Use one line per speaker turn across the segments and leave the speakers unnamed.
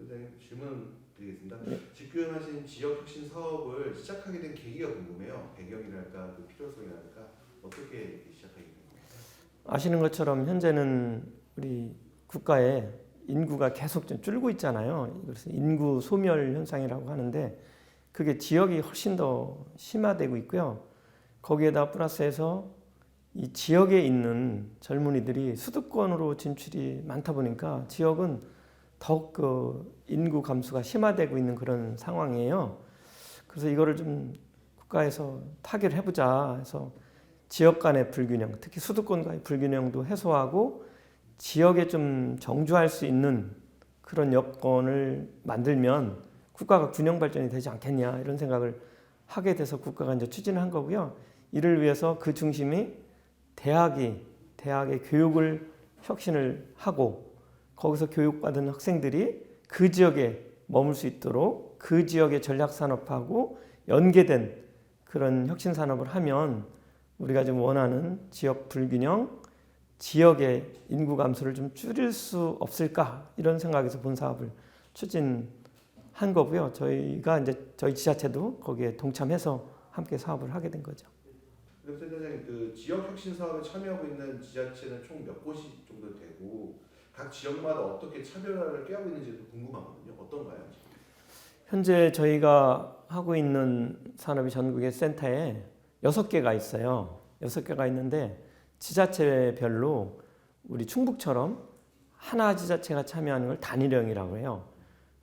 선생님 질문 드리겠습니다. 집권하신 지역 혁신 사업을 시작하게 된 계기가 궁금해요. 배경이랄까 그 필요성이랄까 어떻게 이렇게 시작하게 된 건가요?
아시는 것처럼 현재는 우리 국가에 인구가 계속 좀 줄고 있잖아요. 그래서 인구 소멸 현상이라고 하는데 그게 지역이 훨씬 더 심화되고 있고요. 거기에다 플러스해서 이 지역에 있는 젊은이들이 수도권으로 진출이 많다 보니까 지역은 더욱 그 인구 감소가 심화되고 있는 그런 상황이에요. 그래서 이거를 좀 국가에서 타결을 해보자 해서 지역 간의 불균형, 특히 수도권과의 불균형도 해소하고 지역에 좀 정주할 수 있는 그런 여건을 만들면 국가가 균형 발전이 되지 않겠냐 이런 생각을 하게 돼서 국가가 이제 추진을 한 거고요. 이를 위해서 그 중심이 대학의 교육을 혁신을 하고 거기서 교육받은 학생들이 그 지역에 머물 수 있도록 그 지역의 전략산업하고 연계된 그런 혁신산업을 하면 우리가 좀 원하는 지역 불균형, 지역의 인구 감소를 좀 줄일 수 없을까 이런 생각에서 본 사업을 추진한 거고요. 저희가 이제 저희 지자체도 거기에 동참해서 함께 사업을 하게 된 거죠.
그럼 선생님 그 지역 혁신 사업에 참여하고 있는 지자체는 총 몇 곳이 정도 되고 각 지역마다 어떻게 차별화를 꾀하고 있는지도 궁금하거든요. 어떤가요?
현재 저희가 하고 있는 산업이 전국의 센터에 6개가 있어요. 6개가 있는데 지자체별로 우리 충북처럼 하나 지자체가 참여하는 걸 단일형이라고 해요.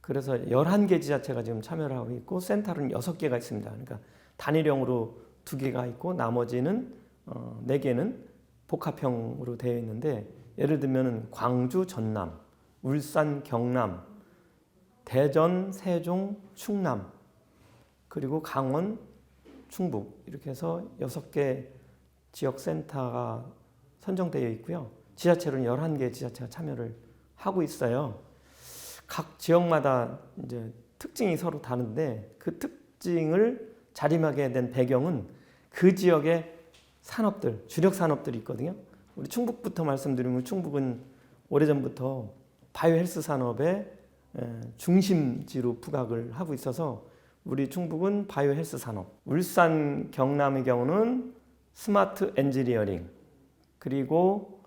그래서 11개 지자체가 지금 참여를 하고 있고 센터는 6개가 있습니다. 그러니까 단일형으로 2개가 있고 나머지는 4개는 복합형으로 되어 있는데 예를 들면 광주, 전남, 울산, 경남, 대전, 세종, 충남 그리고 강원, 충북 이렇게 해서 6개 지역센터가 선정되어 있고요. 지자체로는 11개 지자체가 참여를 하고 있어요. 각 지역마다 이제 특징이 서로 다른데 그 특징을 자림하게 된 배경은 그 지역의 산업들, 주력 산업들이 있거든요. 우리 충북부터 말씀드리면 충북은 오래전부터 바이오 헬스 산업의 중심지로 부각을 하고 있어서 우리 충북은 바이오 헬스 산업, 울산, 경남의 경우는 스마트 엔지니어링, 그리고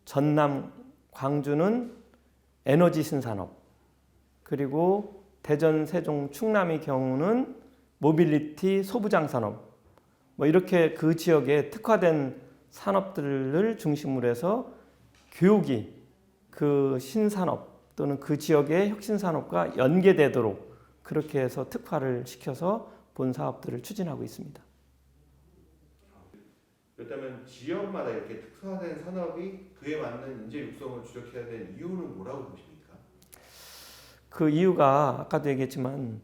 전남, 광주는 에너지 신산업, 그리고 대전, 세종, 충남의 경우는 모빌리티, 소부장 산업, 뭐 이렇게 그 지역에 특화된 산업들을 중심으로 해서 교육이 그 신산업 또는 그 지역의 혁신산업과 연계되도록 그렇게 해서 특화를 시켜서 본 사업들을 추진하고 있습니다.
그렇다면 지역마다 이렇게 특화된 산업이 그에 맞는 인재 육성을 주력해야 될 이유는 뭐라고 보십니까?
그 이유가 아까도 얘기했지만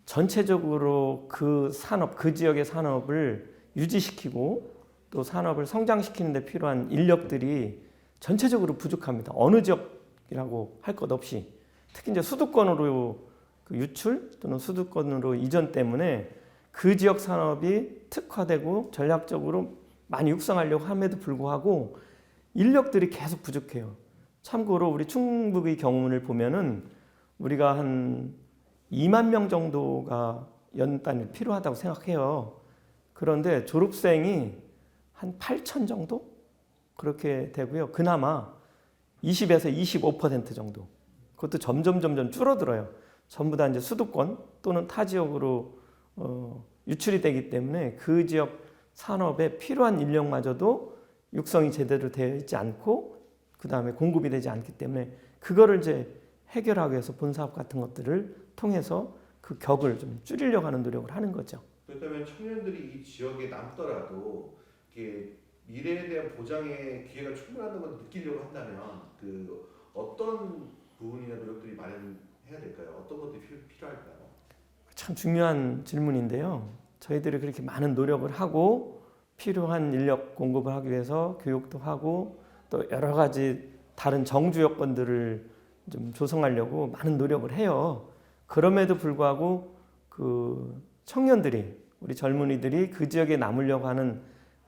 전체적으로 그 산업, 그 지역의 산업을 유지시키고 또 산업을 성장시키는 데 필요한 인력들이 전체적으로 부족합니다. 어느 지역이라고 할 것 없이 특히 이제 수도권으로 그 유출 또는 수도권으로 이전 때문에 그 지역 산업이 특화되고 전략적으로 많이 육성하려고 함에도 불구하고 인력들이 계속 부족해요. 참고로 우리 충북의 경우를 보면은 우리가 한 2만 명 정도가 연단위 필요하다고 생각해요. 그런데 졸업생이 한 8천 정도 그렇게 되고요. 그나마 20에서 25% 정도. 그것도 점점 줄어들어요. 전부 다 이제 수도권 또는 타 지역으로 유출이 되기 때문에 그 지역 산업에 필요한 인력마저도 육성이 제대로 되어 있지 않고 그 다음에 공급이 되지 않기 때문에 그거를 이제 해결하기 위해서 본사업 같은 것들을 통해서 그 격을 좀 줄이려고 하는 노력을 하는 거죠.
그렇다면 청년들이 이 지역에 남더라도 이게 미래에 대한 보장의 기회가 충분하다는 걸 느끼려고 한다면 그 어떤 부분이나 노력들이 마련해야 될까요? 어떤 것들이 필요할까요?
참 중요한 질문인데요. 저희들이 그렇게 많은 노력을 하고 필요한 인력 공급을 하기 위해서 교육도 하고 또 여러 가지 다른 정주 여건들을 좀 조성하려고 많은 노력을 해요. 그럼에도 불구하고 그 청년들이 우리 젊은이들이 그 지역에 남으려고 하는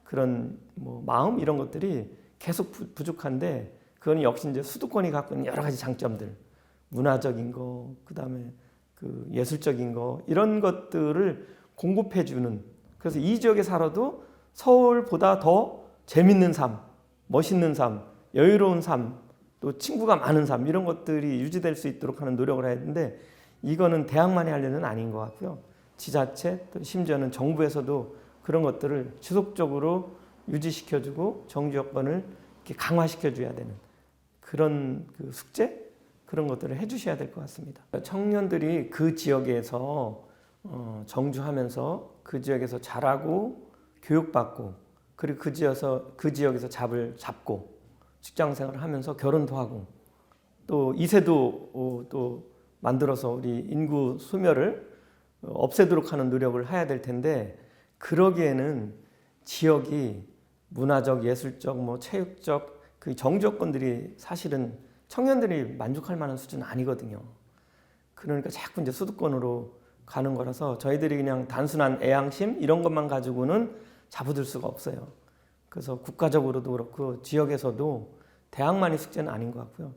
그런 뭐 마음 이런 것들이 계속 부족한데 그건 역시 이제 수도권이 갖고 있는 여러 가지 장점들 문화적인 거, 그다음에 그 예술적인 거 이런 것들을 공급해 주는, 그래서 이 지역에 살아도 서울보다 더 재밌는 삶, 멋있는 삶, 여유로운 삶, 또 친구가 많은 삶 이런 것들이 유지될 수 있도록 하는 노력을 해야 되는데 이거는 대학만이 할 일은 아닌 것 같고요. 지자체 또 심지어는 정부에서도 그런 것들을 지속적으로 유지시켜주고 정주 여건을 이렇게 강화시켜줘야 되는 그런 그 숙제 그런 것들을 해주셔야 될 것 같습니다. 청년들이 그 지역에서 정주하면서 그 지역에서 자라고 교육받고 그리고 그 지역에서 잡을 잡고 직장생활을 하면서 결혼도 하고 또 2세도 또 만들어서 우리 인구 소멸을 없애도록 하는 노력을 해야 될 텐데 그러기에는 지역이 문화적, 예술적, 뭐 체육적 그 정조건들이 사실은 청년들이 만족할 만한 수준은 아니거든요. 그러니까 자꾸 이제 수도권으로 가는 거라서 저희들이 그냥 단순한 애양심 이런 것만 가지고는 잡아둘 수가 없어요. 그래서 국가적으로도 그렇고 지역에서도 대학만이 숙제는 아닌 것 같고요.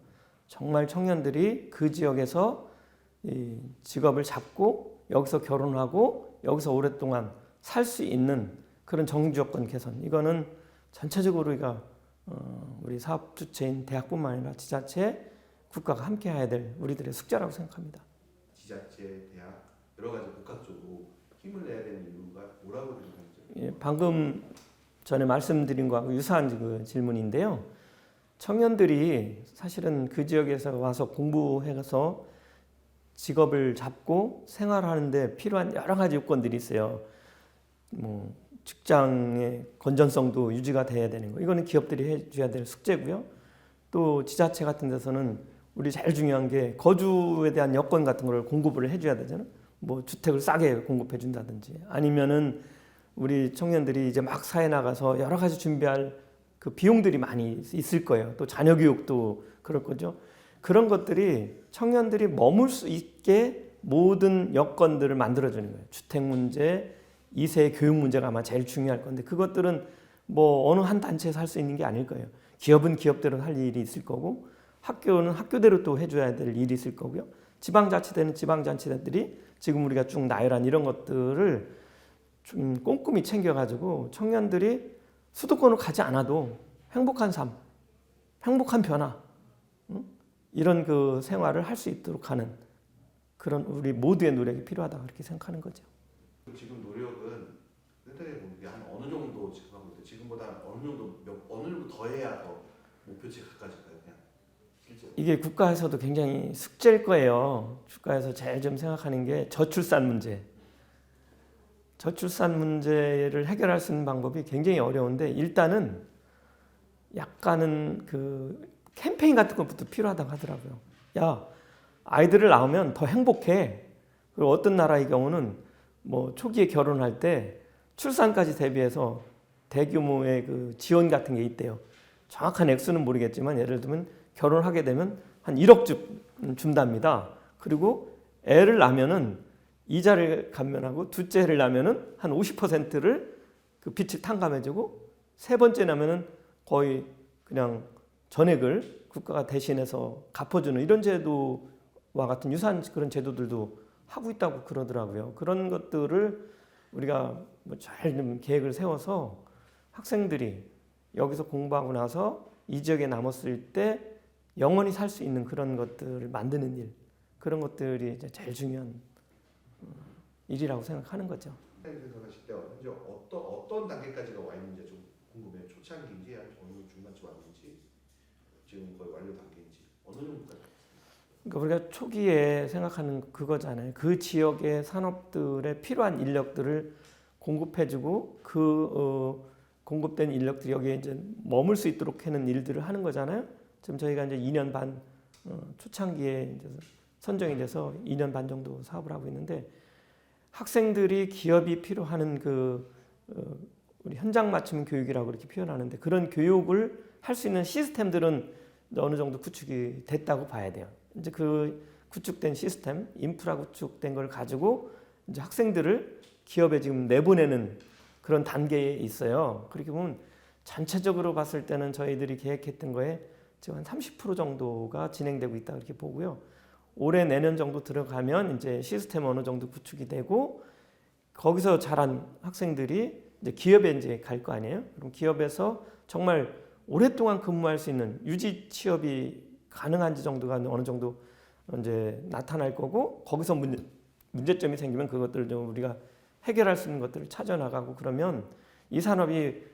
정말 청년들이 그 지역에서 이 직업을 잡고 여기서 결혼하고 여기서 오랫동안 살 수 있는 그런 정주여건 개선 이거는 전체적으로 우리 사업 주체인 대학뿐만 아니라 지자체, 국가가 함께 해야 될 우리들의 숙제라고 생각합니다.
지자체, 대학 여러 가지 국가적으로 힘을 내야 되는 이유가 뭐라고 생각하세요?
예, 방금 전에 말씀드린 거하고 유사한 그 질문인데요. 청년들이 사실은 그 지역에서 와서 공부해서 직업을 잡고 생활하는데 필요한 여러 가지 요건들이 있어요. 뭐 직장의 건전성도 유지가 돼야 되는 거. 이거는 기업들이 해줘야 될 숙제고요. 또 지자체 같은 데서는 우리 제일 중요한 게 거주에 대한 여건 같은 걸 공급을 해줘야 되잖아요. 뭐 주택을 싸게 공급해 준다든지 아니면은 우리 청년들이 이제 막 사회 나가서 여러 가지 준비할 그 비용들이 많이 있을 거예요. 또 자녀 교육도 그럴 거죠. 그런 것들이 청년들이 머물 수 있게 모든 여건들을 만들어주는 거예요. 주택 문제, 2세 교육 문제가 아마 제일 중요할 건데 그것들은 뭐 어느 한 단체에서 할 수 있는 게 아닐 거예요. 기업은 기업대로 할 일이 있을 거고 학교는 학교대로 또 해줘야 될 일이 있을 거고요. 지방자치대는 지방자치대들이 지금 우리가 쭉 나열한 이런 것들을 좀 꼼꼼히 챙겨가지고 청년들이 수도권으로 가지 않아도 행복한 삶, 행복한 변화 이런 그 생활을 할 수 있도록 하는 그런 우리 모두의 노력이 필요하다 그렇게 생각하는 거죠.
지금 노력은 생각해 보면 한 어느 정도 지금 하고 있어요? 지금보다 어느 정도 더 해야 더 목표치 가까워질까요? 그냥 실제로.
이게 국가에서도 굉장히 숙제일 거예요. 국가에서 제일 좀 생각하는 게 저출산 문제. 저출산 문제를 해결할 수 있는 방법이 굉장히 어려운데 일단은 약간은 그 캠페인 같은 것부터 필요하다고 하더라고요. 야, 아이들을 낳으면 더 행복해. 그리고 어떤 나라의 경우는 뭐 초기에 결혼할 때 출산까지 대비해서 대규모의 그 지원 같은 게 있대요. 정확한 액수는 모르겠지만 예를 들면 결혼하게 되면 한 1억 준답니다. 그리고 애를 낳으면은 이자를 감면하고 둘째를 낳으면은 한 50%를 그 빚을 탕감해주고 세 번째 낳으면은 거의 그냥 전액을 국가가 대신해서 갚아주는 이런 제도와 같은 유사한 그런 제도들도 하고 있다고 그러더라고요. 그런 것들을 우리가 잘 계획을 세워서 학생들이 여기서 공부하고 나서 이 지역에 남았을 때 영원히 살 수 있는 그런 것들을 만드는 일, 그런 것들이 이제 제일 중요한 일이라고 생각하는 거죠.
생각하실 때 현재 어떤 단계까지가 와 있는지 좀 궁금해요. 초창기인지 아니면 어느 중간쯤 왔는지 지금 거의 완료 단계인지 어느 정도까지?
그러니까 우리가 초기에 생각하는 그거잖아요. 그 지역의 산업들에 필요한 인력들을 공급해주고 공급된 인력들이 여기에 이제 머물 수 있도록 하는 일들을 하는 거잖아요. 지금 저희가 이제 2년 반 초창기에 이제 선정이 돼서 2년 반 정도 사업을 하고 있는데 학생들이 기업이 필요하는 우리 현장 맞춤 교육이라고 이렇게 표현하는데 그런 교육을 할 수 있는 시스템들은 어느 정도 구축이 됐다고 봐야 돼요. 이제 그 구축된 시스템, 인프라 구축된 걸 가지고 이제 학생들을 기업에 지금 내보내는 그런 단계에 있어요. 그렇게 보면 전체적으로 봤을 때는 저희들이 계획했던 거에 지금 한 30% 정도가 진행되고 있다 이렇게 보고요. 올해 내년 정도 들어가면 이제 시스템 어느 정도 구축이 되고 거기서 자란 학생들이 이제 기업에 이제 갈 거 아니에요. 그럼 기업에서 정말 오랫동안 근무할 수 있는 유지 취업이 가능한지 정도가 어느 정도 이제 나타날 거고 거기서 문제점이 생기면 그것들을 좀 우리가 해결할 수 있는 것들을 찾아 나가고 그러면 이 사업이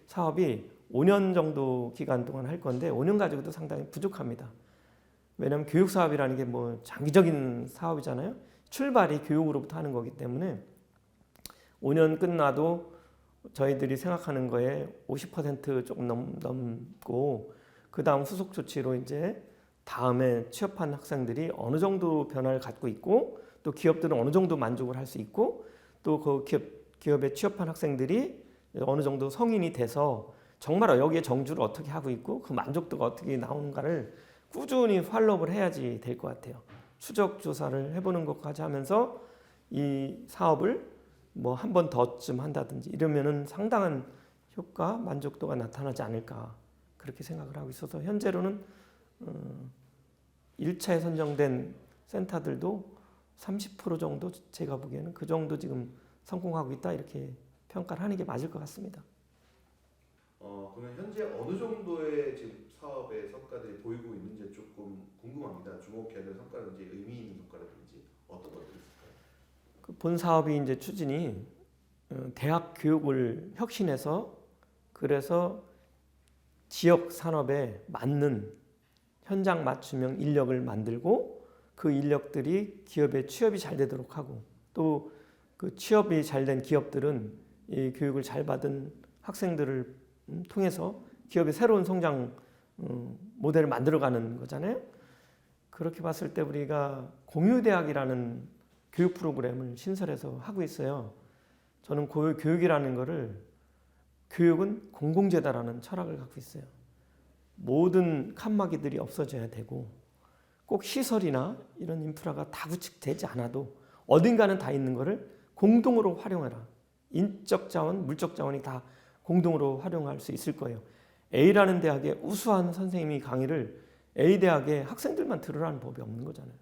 5년 정도 기간 동안 할 건데 5년 가지고도 상당히 부족합니다. 왜냐하면 교육 사업이라는 게 뭐 장기적인 사업이잖아요. 출발이 교육으로부터 하는 거기 때문에 5년 끝나도 저희들이 생각하는 거에 50% 조금 넘고 그 다음 후속 조치로 이제 다음에 취업한 학생들이 어느 정도 변화를 갖고 있고 또 기업들은 어느 정도 만족을 할 수 있고 또 그 기업에 취업한 학생들이 어느 정도 성인이 돼서 정말 여기에 정주를 어떻게 하고 있고 그 만족도가 어떻게 나오는가를 꾸준히 팔로우를 해야지 될 것 같아요. 추적 조사를 해보는 것까지 하면서 이 사업을 뭐 한 번 더쯤 한다든지 이러면은 상당한 효과, 만족도가 나타나지 않을까 그렇게 생각을 하고 있어서 현재로는 1차에 선정된 센터들도 30% 정도 제가 보기에는 그 정도 지금 성공하고 있다 이렇게 평가를 하는 게 맞을 것 같습니다.
그러면 현재 어느 정도의 지금 사업의 성과들이 보이고 있는지 조금 궁금합니다. 주목해야 될 성과라든지 의미 있는 성과라든지 어떤 것들이 있을까요?
그 본 사업이 이제 추진이 대학 교육을 혁신해서 그래서 지역 산업에 맞는 현장 맞춤형 인력을 만들고 그 인력들이 기업에 취업이 잘 되도록 하고 또 그 취업이 잘 된 기업들은 이 교육을 잘 받은 학생들을 통해서 기업의 새로운 성장 모델을 만들어가는 거잖아요. 그렇게 봤을 때 우리가 공유대학이라는 교육 프로그램을 신설해서 하고 있어요. 저는 교육이라는 거를 교육은 공공재다라는 철학을 갖고 있어요. 모든 칸막이들이 없어져야 되고 꼭 시설이나 이런 인프라가 다 구축되지 않아도 어딘가는 다 있는 거를 공동으로 활용해라. 인적 자원, 물적 자원이 다 공동으로 활용할 수 있을 거예요. A라는 대학의 우수한 선생님이 강의를 A 대학의 학생들만 들으라는 법이 없는 거잖아요.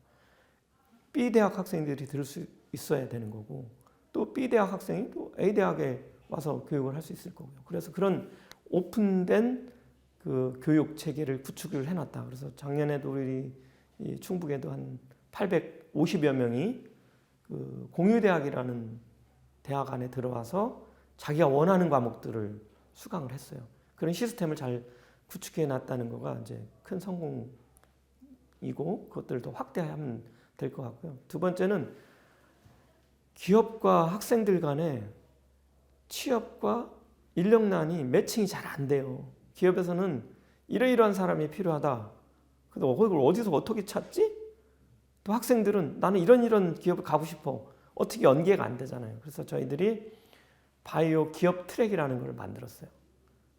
B 대학 학생들이 들을 수 있어야 되는 거고 또 B 대학 학생이 또 A 대학에 와서 교육을 할 수 있을 거고요. 그래서 그런 오픈된 그 교육 체계를 구축을 해놨다. 그래서 작년에도 우리 충북에도 한 850여 명이 그 공유대학이라는 대학 안에 들어와서 자기가 원하는 과목들을 수강을 했어요. 그런 시스템을 잘 구축해 놨다는 거가 이제 큰 성공이고 그것들을 더 확대하면 될 것 같고요. 두 번째는 기업과 학생들 간에 취업과 인력난이 매칭이 잘 안 돼요. 기업에서는 이러이러한 사람이 필요하다. 근데 그걸 어디서 어떻게 찾지? 또 학생들은 나는 이런 기업을 가고 싶어. 어떻게 연계가 안 되잖아요. 그래서 저희들이 바이오 기업 트랙이라는 걸 만들었어요.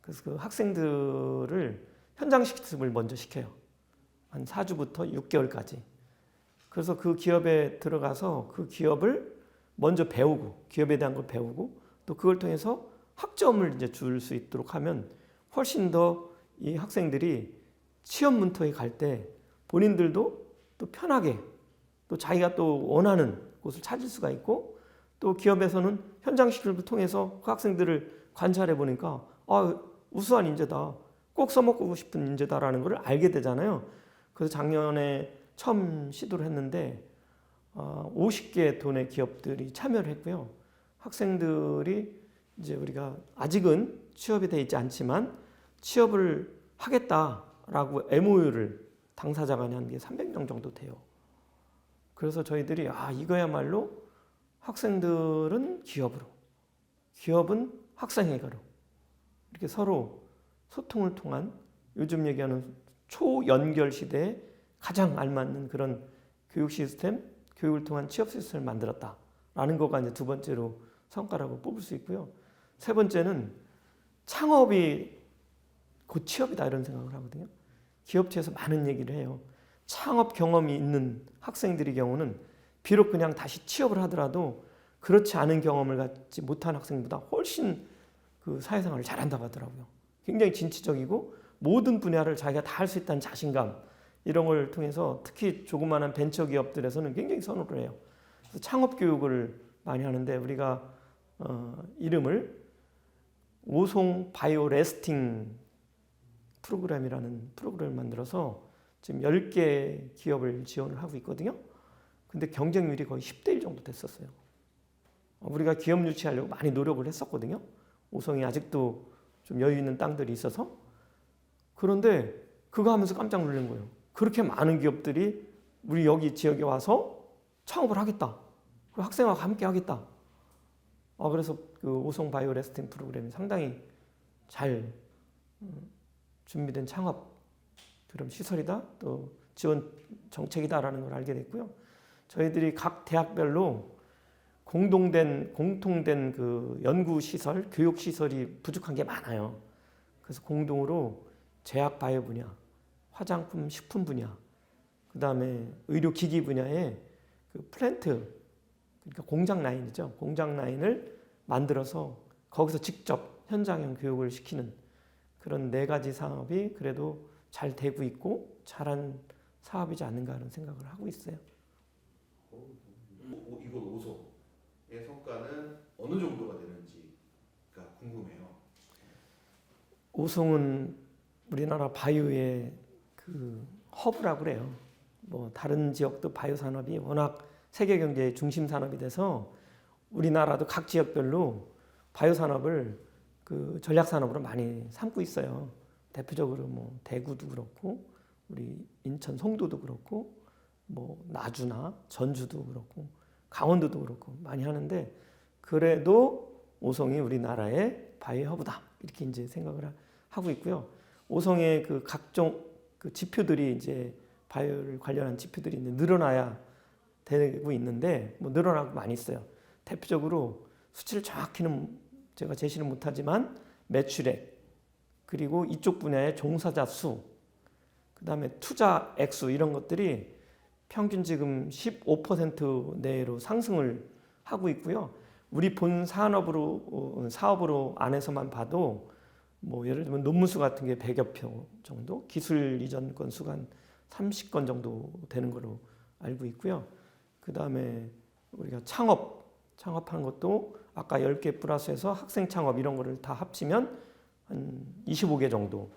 그래서 그 학생들을 현장 실습을 먼저 시켜요. 한 4주부터 6개월까지. 그래서 그 기업에 들어가서 그 기업을 먼저 배우고 기업에 대한 걸 배우고 또 그걸 통해서 학점을 이제 줄 수 있도록 하면 훨씬 더 이 학생들이 취업 문턱에 갈 때 본인들도 또 편하게 또 자기가 또 원하는 곳을 찾을 수가 있고 또 기업에서는 현장 실습을 통해서 그 학생들을 관찰해 보니까 우수한 인재다. 꼭 써먹고 싶은 인재다라는 걸 알게 되잖아요. 그래서 작년에 처음 시도를 했는데 50개 도내 기업들이 참여를 했고요. 학생들이 이제 우리가 아직은 취업이 돼 있지 않지만 취업을 하겠다라고 MOU를 당사자 간에 한 게 300명 정도 돼요. 그래서 저희들이 이거야말로 학생들은 기업으로, 기업은 학생회가로 이렇게 서로 소통을 통한 요즘 얘기하는 초연결 시대에 가장 알맞는 그런 교육 시스템, 교육을 통한 취업 시스템을 만들었다라는 거가 이제 두 번째로 성과라고 뽑을 수 있고요. 세 번째는 창업이 곧 취업이다 이런 생각을 하거든요. 기업체에서 많은 얘기를 해요. 창업 경험이 있는 학생들의 경우는 비록 그냥 다시 취업을 하더라도 그렇지 않은 경험을 갖지 못한 학생보다 훨씬 그 사회생활을 잘한다고 하더라고요. 굉장히 진취적이고 모든 분야를 자기가 다 할 수 있다는 자신감 이런 걸 통해서 특히 조그마한 벤처 기업들에서는 굉장히 선호를 해요. 그래서 창업 교육을 많이 하는데 우리가 이름을 오송 바이오 레스팅 프로그램이라는 프로그램을 만들어서 지금 10개 기업을 지원을 하고 있거든요. 근데 경쟁률이 거의 10대 1 정도 됐었어요. 우리가 기업 유치하려고 많이 노력을 했었거든요. 오송이 아직도 좀 여유 있는 땅들이 있어서. 그런데 그거 하면서 깜짝 놀란 거예요. 그렇게 많은 기업들이 우리 여기 지역에 와서 창업을 하겠다. 그 학생하고 함께 하겠다. 그래서 그 오송 바이오 레스팅 프로그램이 상당히 잘 준비된 창업 그런 시설이다. 또 지원 정책이다라는 걸 알게 됐고요. 저희들이 각 대학별로 공통된 그 연구 시설, 교육 시설이 부족한 게 많아요. 그래서 공동으로 제약 바이오 분야, 화장품, 식품 분야, 그 다음에 의료기기 분야에 그 플랜트, 그러니까 공장 라인이죠. 공장 라인을 만들어서 거기서 직접 현장형 교육을 시키는 그런 4가지 사업이 그래도 잘 되고 있고 잘한 사업이지 않는가 하는 생각을 하고 있어요.
이곳 오송의 성과는 어느 정도가 되는지가 궁금해요.
오송은 우리나라 바이오의 그 허브라고 그래요. 뭐 다른 지역도 바이오 산업이 워낙 세계 경제의 중심 산업이 돼서 우리나라도 각 지역별로 바이오 산업을 그 전략 산업으로 많이 삼고 있어요. 대표적으로 뭐 대구도 그렇고 우리 인천 송도도 그렇고 뭐 나주나 전주도 그렇고 강원도도 그렇고 많이 하는데 그래도 오송이 우리나라의 바이오 허브다 이렇게 이제 생각을 하고 있고요. 오송의 그 각종 그 지표들이 이제 바이오를 관련한 지표들이 이제 늘어나야 되고 있는데 뭐 늘어나고 많이 있어요. 대표적으로 수치를 정확히는 제가 제시는 못하지만 매출액 그리고 이쪽 분야의 종사자 수, 그 다음에 투자 액수 이런 것들이 평균 지금 15% 내로 상승을 하고 있고요. 우리 본 사업으로 안에서만 봐도 뭐 예를 들면 논문수 같은 게 100여 표 정도, 기술 이전 건수가 한 30건 정도 되는 걸로 알고 있고요. 그 다음에 우리가 창업하는 것도 아까 10개 플러스해서 학생 창업 이런 거를 다 합치면 한 25개 정도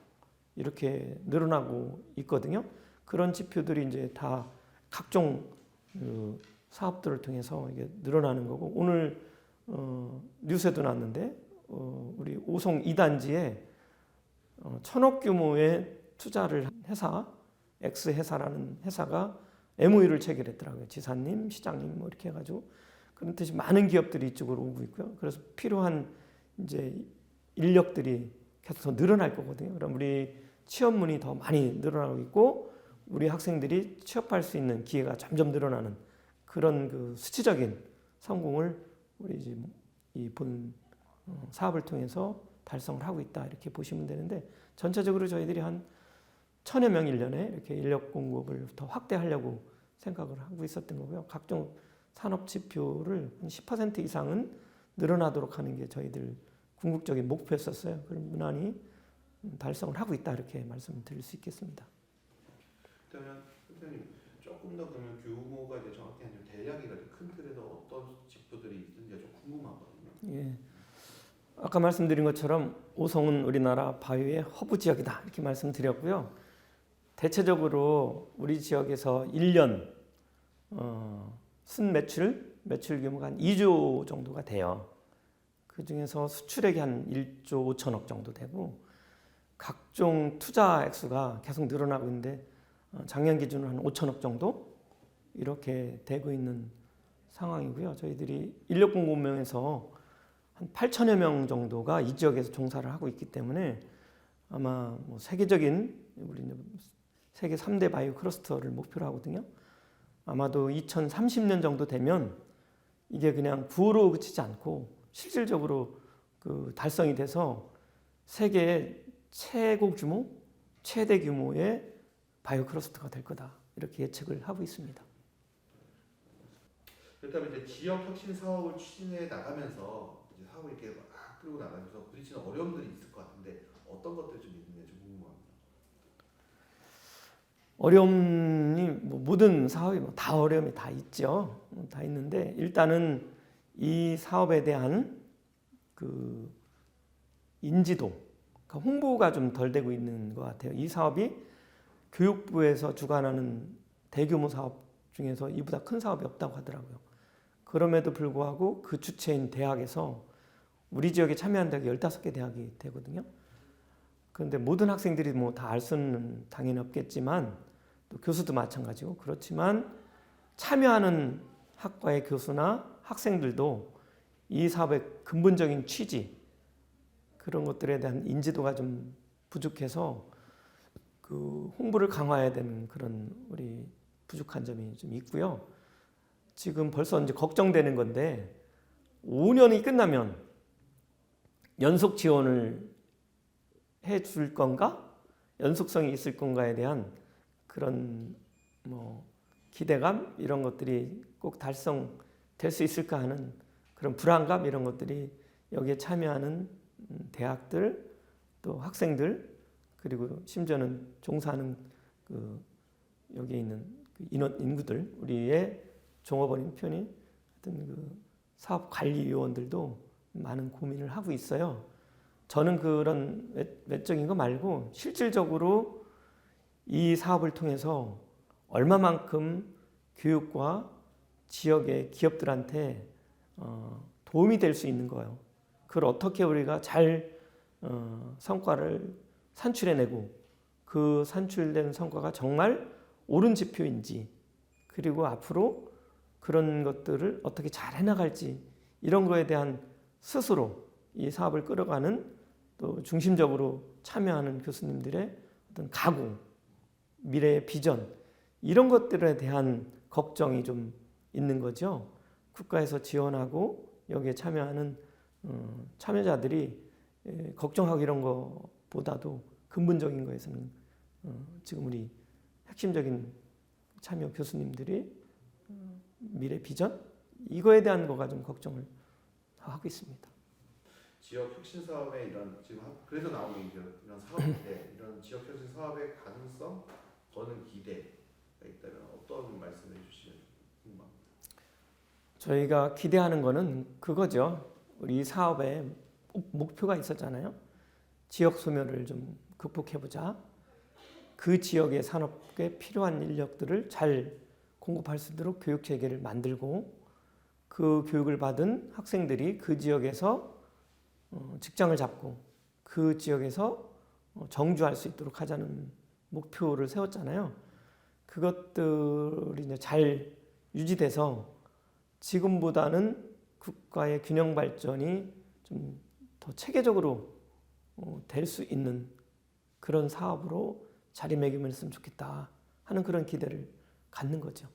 이렇게 늘어나고 있거든요. 그런 지표들이 이제 다 각종 그 사업들을 통해서 이게 늘어나는 거고 오늘 뉴스에도 났는데 우리 오송 2단지에 1,000억 규모의 투자를 한 회사 X 회사라는 회사가 MOU를 체결했더라고요. 지사님, 시장님 뭐 이렇게 해가지고 그런 뜻이 많은 기업들이 이쪽으로 오고 있고요. 그래서 필요한 이제 인력들이 계속 더 늘어날 거거든요. 그럼 우리 취업문이 더 많이 늘어나고 있고 우리 학생들이 취업할 수 있는 기회가 점점 늘어나는 그런 그 수치적인 성공을 우리 지금 이 본 사업을 통해서 달성을 하고 있다 이렇게 보시면 되는데 전체적으로 저희들이 한 1,000여 명 1년에 이렇게 인력 공급을 더 확대하려고 생각을 하고 있었던 거고요. 각종 산업 지표를 한 10% 이상은 늘어나도록 하는 게 저희들 궁극적인 목표였었어요. 그럼 무난히 달성을 하고 있다 이렇게 말씀드릴 수 있겠습니다.
그러면 선생님 조금 더 그러면 규모가 이제 정확히 아니면 대략이라도 큰 틀에서 어떤 지표들이 있는지가 좀 궁금하거든요.
예. 아까 말씀드린 것처럼 오송은 우리나라 바이오의 허브 지역이다 이렇게 말씀드렸고요. 대체적으로 우리 지역에서 1년 순매출 규모가 한 2조 정도가 돼요. 그 중에서 수출액이 한 1조 5천억 정도 되고 각종 투자 액수가 계속 늘어나고 있는데 작년 기준으로 한 5천억 정도 이렇게 되고 있는 상황이고요. 저희들이 인력 공급망에서 한 8천여 명 정도가 이 지역에서 종사를 하고 있기 때문에 아마 뭐 세계적인 우리 세계 3대 바이오 클러스터를 목표로 하거든요. 아마도 2030년 정도 되면 이게 그냥 구호로 그치지 않고 실질적으로 그 달성이 돼서 세계의 최대 규모의 바이오 클러스터가 될 거다 이렇게 예측을 하고 있습니다.
그렇다면 이제 지역 혁신 사업을 추진해 나가면서 이제 사업을 이렇게 막 끌고 나가면서 부딪히는 어려움들이 있을 것 같은데 어떤 것들이 좀 있는지 좀 궁금합니다.
어려움이 뭐 모든 사업이 다 어려움이 다 있죠. 다 있는데 일단은 이 사업에 대한 그 인지도, 그러니까 홍보가 좀 덜 되고 있는 것 같아요. 이 사업이 교육부에서 주관하는 대규모 사업 중에서 이보다 큰 사업이 없다고 하더라고요. 그럼에도 불구하고 그 주체인 대학에서 우리 지역에 참여한 대학이 15개 대학이 되거든요. 그런데 모든 학생들이 뭐 다 알 수는 당연히 없겠지만 또 교수도 마찬가지고 그렇지만 참여하는 학과의 교수나 학생들도 이 사업의 근본적인 취지 그런 것들에 대한 인지도가 좀 부족해서 그 홍보를 강화해야 되는 그런 우리 부족한 점이 좀 있고요. 지금 벌써 이제 걱정되는 건데 5년이 끝나면 연속 지원을 해줄 건가? 연속성이 있을 건가에 대한 그런 뭐 기대감 이런 것들이 꼭 달성될 수 있을까 하는 그런 불안감 이런 것들이 여기에 참여하는 대학들 또 학생들 그리고 심지어는 종사하는 그 여기에 있는 그 인구들 우리의 종업원인 편이 어떤 그 사업 관리위원들도 많은 고민을 하고 있어요. 저는 그런 외적인 거 말고 실질적으로 이 사업을 통해서 얼마만큼 교육과 지역의 기업들한테 도움이 될 수 있는 거예요. 그걸 어떻게 우리가 잘 성과를 산출해내고 그 산출된 성과가 정말 옳은 지표인지 그리고 앞으로 그런 것들을 어떻게 잘 해나갈지 이런 거에 대한 스스로 이 사업을 끌어가는 또 중심적으로 참여하는 교수님들의 어떤 각오, 미래의 비전 이런 것들에 대한 걱정이 좀 있는 거죠. 국가에서 지원하고 여기에 참여하는 참여자들이 걱정하고 이런 것보다도 근본적인 거에서는 지금 우리 핵심적인 참여 교수님들이 미래 비전 이거에 대한 거가 좀 걱정을 하고 있습니다.
지역 혁신 사업의 이런 지금 그래서 나오는 이런 사업인데 이런 지역 혁신 사업의 가능성, 거는 기대가 있다면 어떤 말씀을 해주시면 궁금합니다.
저희가 기대하는 거는 그거죠. 우리 이 사업에 목표가 있었잖아요. 지역 소멸을 좀 극복해보자. 그 지역의 산업에 필요한 인력들을 잘 공급할 수 있도록 교육 체계를 만들고 그 교육을 받은 학생들이 그 지역에서 직장을 잡고 그 지역에서 정주할 수 있도록 하자는 목표를 세웠잖아요. 그것들이 이제 잘 유지돼서 지금보다는 국가의 균형 발전이 좀 더 체계적으로 될 수 있는 그런 사업으로 자리매김을 했으면 좋겠다 하는 그런 기대를 갖는 거죠.